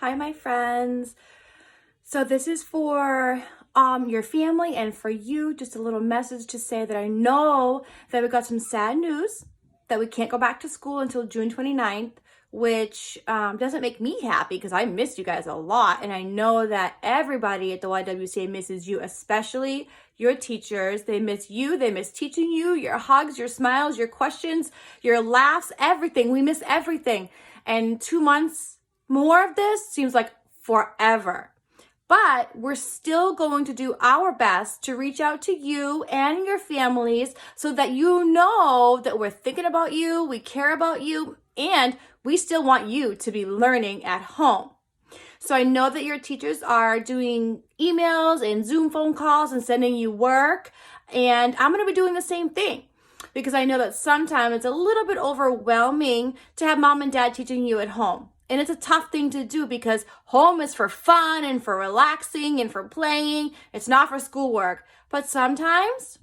Hi, my friends. So this is for your family and for you, just a little message to say that I know that we got some sad news that we can't go back to school until June 29th, which doesn't make me happy because I miss you guys a lot. And I know that everybody at the YWCA misses you, especially your teachers. They miss you. They miss teaching you, your hugs, your smiles, your questions, your laughs, everything. We miss everything. And 2 months more of this seems like forever. But we're still going to do our best to reach out to you and your families so that you know that we're thinking about you, we care about you, and we still want you to be learning at home. So I know that your teachers are doing emails and Zoom phone calls and sending you work, and I'm going to be doing the same thing because I know that sometimes it's a little bit overwhelming to have mom and dad teaching you at home. And it's a tough thing to do because home is for fun and for relaxing and for playing. It's not for schoolwork. But sometimes,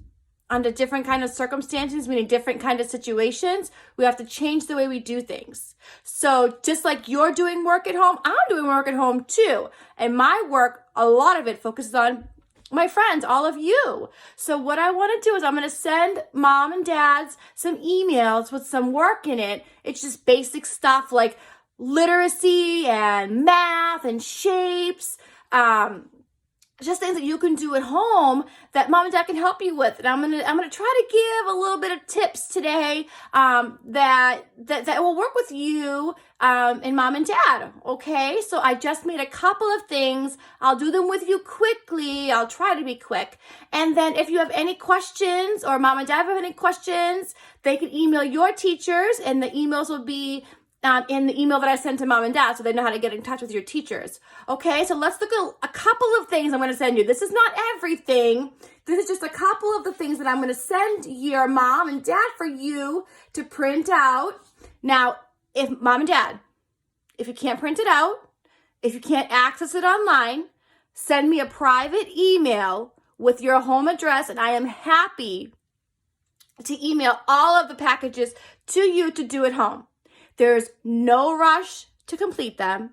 under different kind of circumstances, meaning different kind of situations, we have to change the way we do things. So just like you're doing work at home, I'm doing work at home too. And my work, a lot of it focuses on my friends, all of you. So what I want to do is I'm going to send mom and dads some emails with some work in it. It's just basic stuff like literacy and math and shapes, just things that you can do at home that mom and dad can help you with. And I'm gonna try to give a little bit of tips today that will work with you and mom and dad. Okay, so I just made a couple of things. I'll do them with you quickly. I'll try to be quick. And then if you have any questions or mom and dad have any questions, they can email your teachers, and the emails will be in the email that I sent to mom and dad so they know how to get in touch with your teachers. Okay, so let's look at a couple of things I'm going to send you. This is not everything. This is just a couple of the things that I'm going to send your mom and dad for you to print out. Now, if mom and dad, if you can't print it out, if you can't access it online, send me a private email with your home address, and I am happy to email all of the packages to you to do at home. There's no rush to complete them.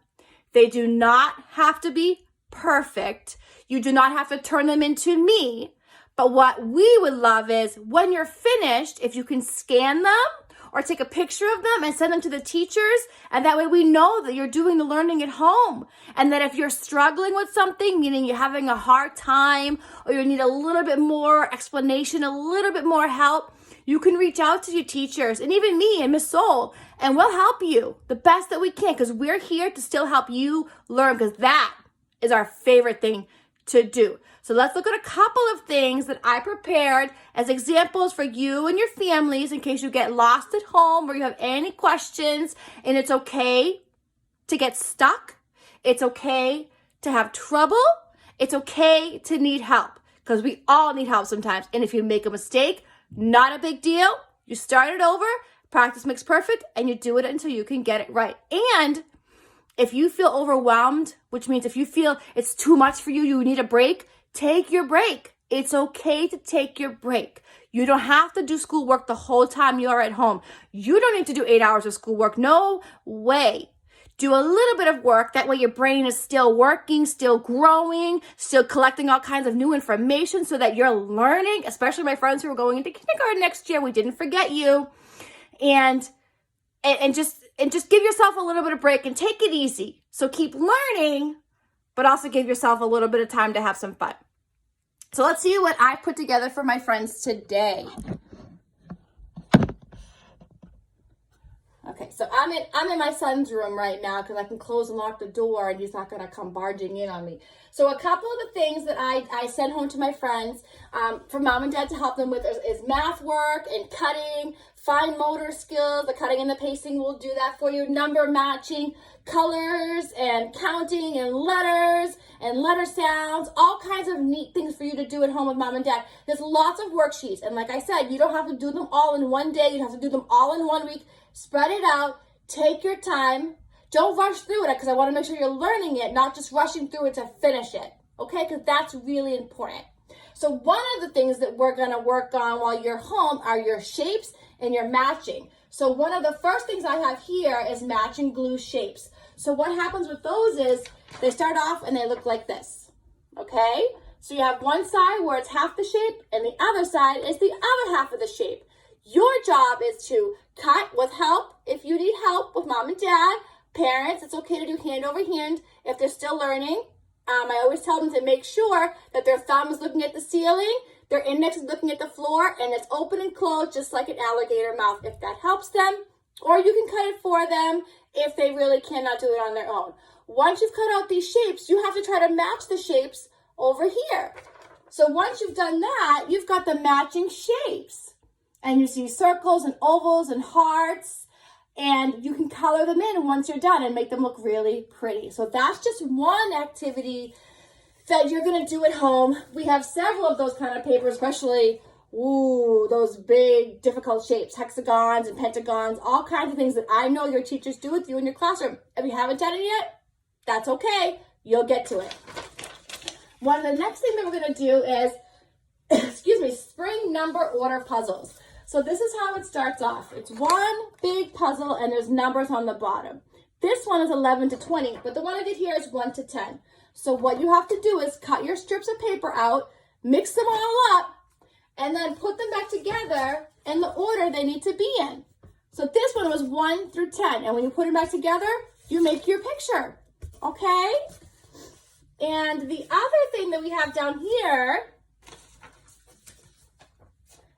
They do not have to be perfect. You do not have to turn them into me. But what we would love is when you're finished, if you can scan them or take a picture of them and send them to the teachers. And that way we know that you're doing the learning at home. And that if you're struggling with something, meaning you're having a hard time or you need a little bit more explanation, a little bit more help, you can reach out to your teachers and even me and Miss Soul, and we'll help you the best that we can because we're here to still help you learn because that is our favorite thing to do. So let's look at a couple of things that I prepared as examples for you and your families in case you get lost at home or you have any questions. And it's okay to get stuck. It's okay to have trouble. It's okay to need help because we all need help sometimes. And if you make a mistake, not a big deal. You start it over. Practice makes perfect, and you do it until you can get it right. And if you feel overwhelmed, which means if you feel it's too much for you, you need a break, take your break. It's okay to take your break. You don't have to do schoolwork the whole time you're at home. You don't need to do 8 hours of schoolwork. No way. Do a little bit of work. That way your brain is still working, still growing, still collecting all kinds of new information so that you're learning, especially my friends who are going into kindergarten next year. We didn't forget you. And just give yourself a little bit of break and take it easy. So keep learning, but also give yourself a little bit of time to have some fun. So let's see what I put together for my friends today. Okay, so I'm in my son's room right now because I can close and lock the door and he's not going to come barging in on me. So a couple of the things that I send home to my friends for mom and dad to help them with is math work and cutting, fine motor skills. The cutting and the pasting will do that for you. Number matching, colors and counting and letter sounds, all kinds of neat things for you to do at home with mom and dad. There's lots of worksheets. And like I said, you don't have to do them all in one day. You don't have to do them all in 1 week. Spread it out. Take your time. Don't rush through it because I want to make sure you're learning it, not just rushing through it to finish it. Okay? Because that's really important. So one of the things that we're going to work on while you're home are your shapes and your matching. So one of the first things I have here is matching glue shapes. So what happens with those is they start off and they look like this, okay? So you have one side where it's half the shape and the other side is the other half of the shape. Your job is to cut with help if you need help with mom and dad. Parents, it's okay to do hand over hand if they're still learning. I always tell them to make sure that their thumb is looking at the ceiling, their index is looking at the floor, and it's open and closed just like an alligator mouth if that helps them. Or you can cut it for them if they really cannot do it on their own. Once you've cut out these shapes, you have to try to match the shapes over here. So once you've done that, you've got the matching shapes. And you see circles and ovals and hearts. And you can color them in once you're done and make them look really pretty. So that's just one activity that you're going to do at home. We have several of those kind of papers, especially those big, difficult shapes, hexagons and pentagons, all kinds of things that I know your teachers do with you in your classroom. If you haven't done it yet, that's okay. You'll get to it. One of the next things that we're going to do is, spring number order puzzles. So this is how it starts off. It's one big puzzle and there's numbers on the bottom. This one is 11 to 20, but the one I did here is 1 to 10. So what you have to do is cut your strips of paper out, mix them all up, and then put them back together in the order they need to be in. So this one was 1 through 10, and when you put them back together, you make your picture, okay? And the other thing that we have down here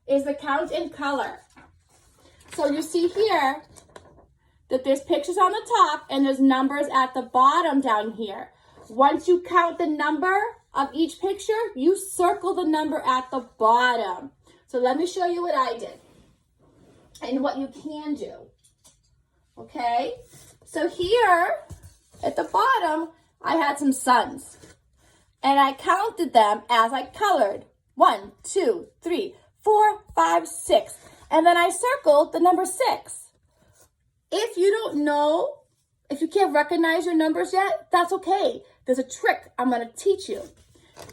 is the count in color. So you see here that there's pictures on the top and there's numbers at the bottom down here. Once you count the number of each picture, you circle the number at the bottom. So let me show you what I did and what you can do. Okay, so here at the bottom, I had some suns and I counted them as I colored. 1, 2, 3, 4, 5, 6. And then I circled the number 6. If you don't know, if you can't recognize your numbers yet, that's okay. There's a trick I'm going to teach you.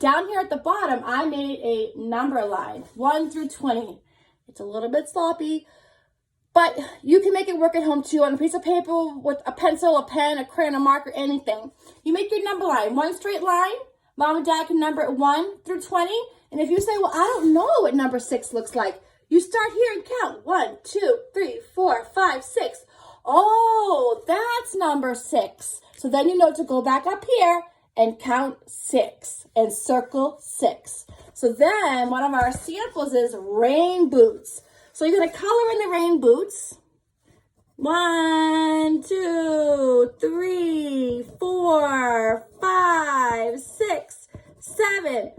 Down here at the bottom, I made a number line, 1 through 20. It's a little bit sloppy, but you can make it work at home too on a piece of paper with a pencil, a pen, a crayon, a marker, anything. You make your number line, one straight line. Mom and dad can number it 1 through 20. And if you say, well, I don't know what number 6 looks like, you start here and count. 1, 2, 3, 4, 5, 6. Oh, that's number 6. So then you know to go back up here and count 6 and circle 6. So then one of our samples is rain boots. So you're going to color in the rain boots. 1, 2, 3, 4, 5, 6, 7,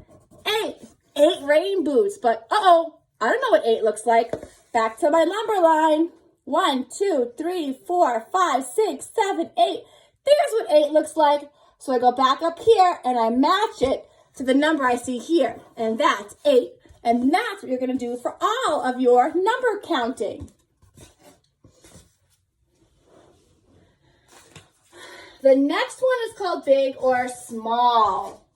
8. 8 rain boots, but I don't know what 8 looks like. Back to my number line. 1, 2, 3, 4, 5, 6, 7, 8. There's what 8 looks like. So I go back up here and I match it to the number I see here. And that's 8. And that's what you're going to do for all of your number counting. The next one is called big or small.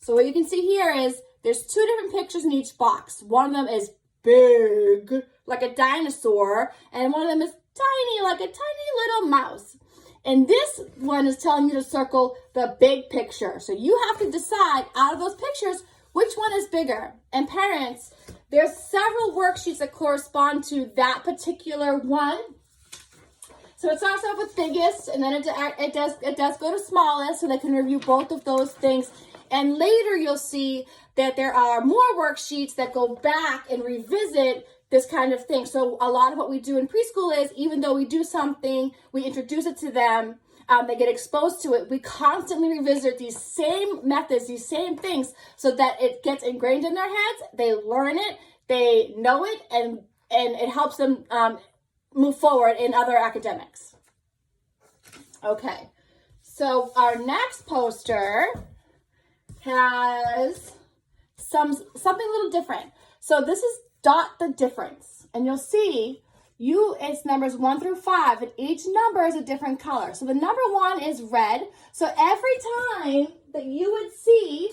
So what you can see here is there's 2 different pictures in each box. One of them is big, like a dinosaur, and one of them is tiny, like a tiny little mouse. And this one is telling you to circle the big picture. So you have to decide out of those pictures which one is bigger. And parents, there's several worksheets that correspond to that particular one. So it starts off with biggest, and then it does go to smallest, so they can review both of those things. And later you'll see that there are more worksheets that go back and revisit this kind of thing. So a lot of what we do in preschool is, even though we do something, we introduce it to them, they get exposed to it, we constantly revisit these same methods, these same things, so that it gets ingrained in their heads, they learn it, they know it, and it helps them move forward in other academics. Okay, so our next poster has something a little different. So this is dot the difference, and you'll see it's numbers 1 through 5, and each number is a different color. So the number 1 is red. So every time that you would see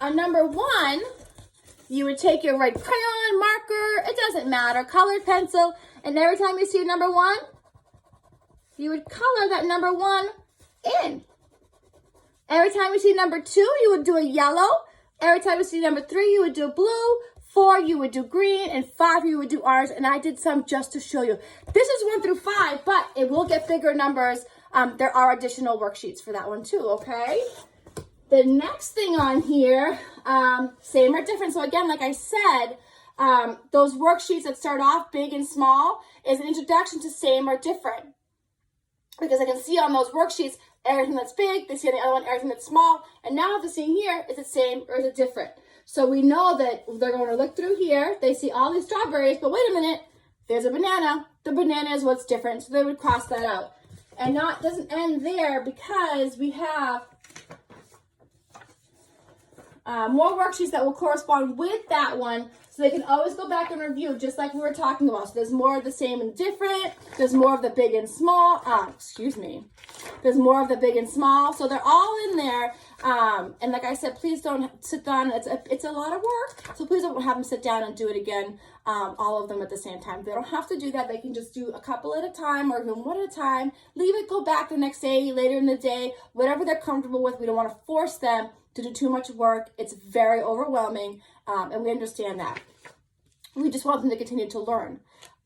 a number 1, you would take your red crayon, marker, it doesn't matter, colored pencil, and every time you see a number 1, you would color that number 1 in. Every time you see number 2, you would do a yellow. Every time you see number 3, you would do blue. 4, you would do green, and 5, you would do orange. And I did some just to show you. This is 1 through 5, but it will get bigger numbers. There are additional worksheets for that one too, okay? The next thing on here, same or different. So again, like I said, those worksheets that start off big and small is an introduction to same or different. Because I can see on those worksheets, everything that's big, they see on the other one, everything that's small. And now the thing here, is it same or is it different? So we know that they're going to look through here. They see all these strawberries, but wait a minute, there's a banana. The banana is what's different. So they would cross that out. And it doesn't end there because we have more worksheets that will correspond with that one. So they can always go back and review, just like we were talking about. So there's more of the same and different. There's more of the big and small. There's more of the big and small. So they're all in there. And like I said, please don't sit down. It's a lot of work. So please don't have them sit down and do it again, all of them at the same time. They don't have to do that. They can just do a couple at a time or even one at a time. Leave it, go back the next day, later in the day, whatever they're comfortable with. We don't want to force them to do too much work. It's very overwhelming, and we understand that. We just want them to continue to learn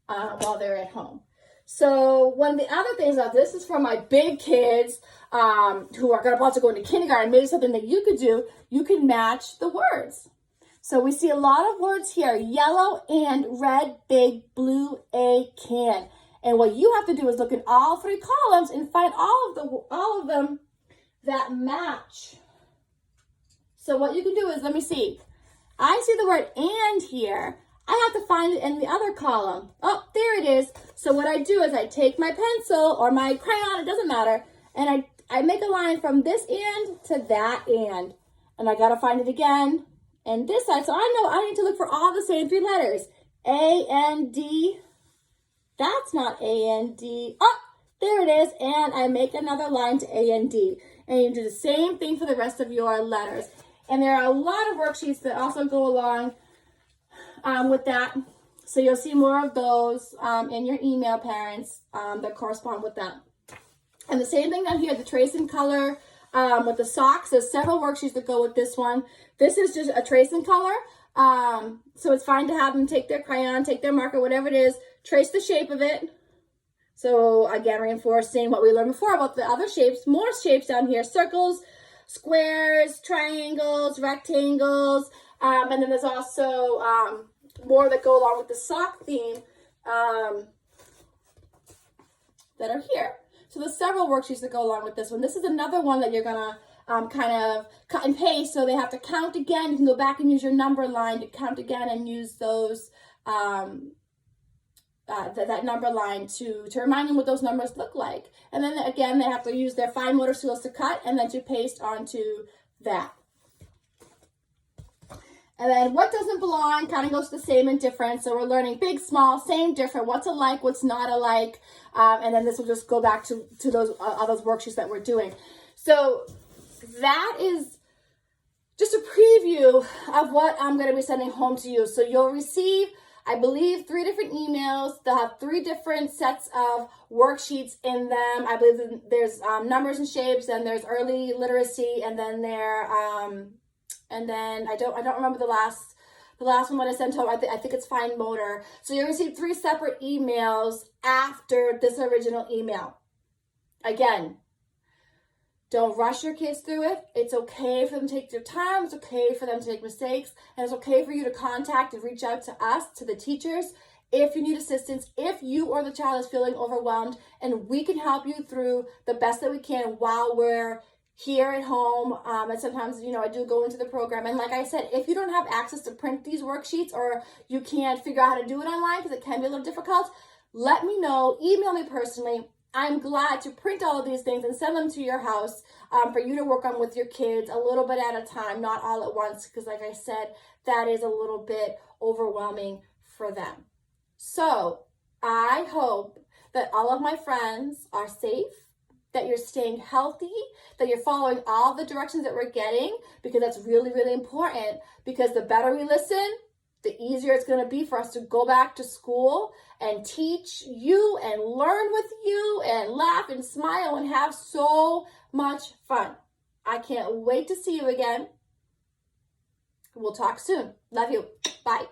while they're at home. So one of the other things, this is for my big kids who are about to go into kindergarten, maybe something that you could do, you can match the words. So we see a lot of words here, yellow and red, big, blue, a, can. And what you have to do is look in all 3 columns and find all of them that match. So what you can do is, let me see. I see the word and here. I have to find it in the other column. Oh, there it is. So what I do is I take my pencil or my crayon, it doesn't matter, and I make a line from this end to that end. And I got to find it again. And this side, so I know I need to look for all the same 3 letters. A, N, D. That's not A, N, D. Oh, there it is. And I make another line to A, N, D. And you do the same thing for the rest of your letters. And there are a lot of worksheets that also go along with that. So you'll see more of those in your email, parents, that correspond with that. And the same thing down here, the trace and color with the socks. There's several worksheets that go with this one. This is just a trace and color. So it's fine to have them take their crayon, take their marker, whatever it is, trace the shape of it. So again, reinforcing what we learned before about the other shapes, more shapes down here, circles, squares, triangles, rectangles, and then there's also more that go along with the sock theme that are here. So there's several worksheets that go along with this one. This is another one that you're gonna kind of cut and paste, so they have to count again. You can go back and use your number line to count again and use those that number line to remind them what those numbers look like. And then again, they have to use their fine motor skills to cut and then to paste onto that. And then what doesn't belong kind of goes to the same and different. So we're learning big, small, same, different, what's alike, what's not alike. And then this will just go back to those worksheets that we're doing. So that is just a preview of what I'm going to be sending home to you. So you'll receive, I believe, 3 different emails. They'll have 3 different sets of worksheets in them. I believe there's numbers and shapes, and there's early literacy, and then I don't remember the last one when I sent home. I think it's fine motor. So you'll receive 3 separate emails after this original email. Again, don't rush your kids through it. It's okay for them to take their time. It's okay for them to make mistakes. And it's okay for you to contact and reach out to us, to the teachers, if you need assistance, if you or the child is feeling overwhelmed, and we can help you through the best that we can while we're here at home. And sometimes, I do go into the program. And like I said, if you don't have access to print these worksheets, or you can't figure out how to do it online because it can be a little difficult, let me know. Email me personally. I'm glad to print all of these things and send them to your house for you to work on with your kids a little bit at a time, not all at once, because like I said, that is a little bit overwhelming for them. So I hope that all of my friends are safe, that you're staying healthy, that you're following all the directions that we're getting, because that's really, really important, because the better we listen, the easier it's going to be for us to go back to school and teach you and learn with you and laugh and smile and have so much fun. I can't wait to see you again. We'll talk soon. Love you. Bye.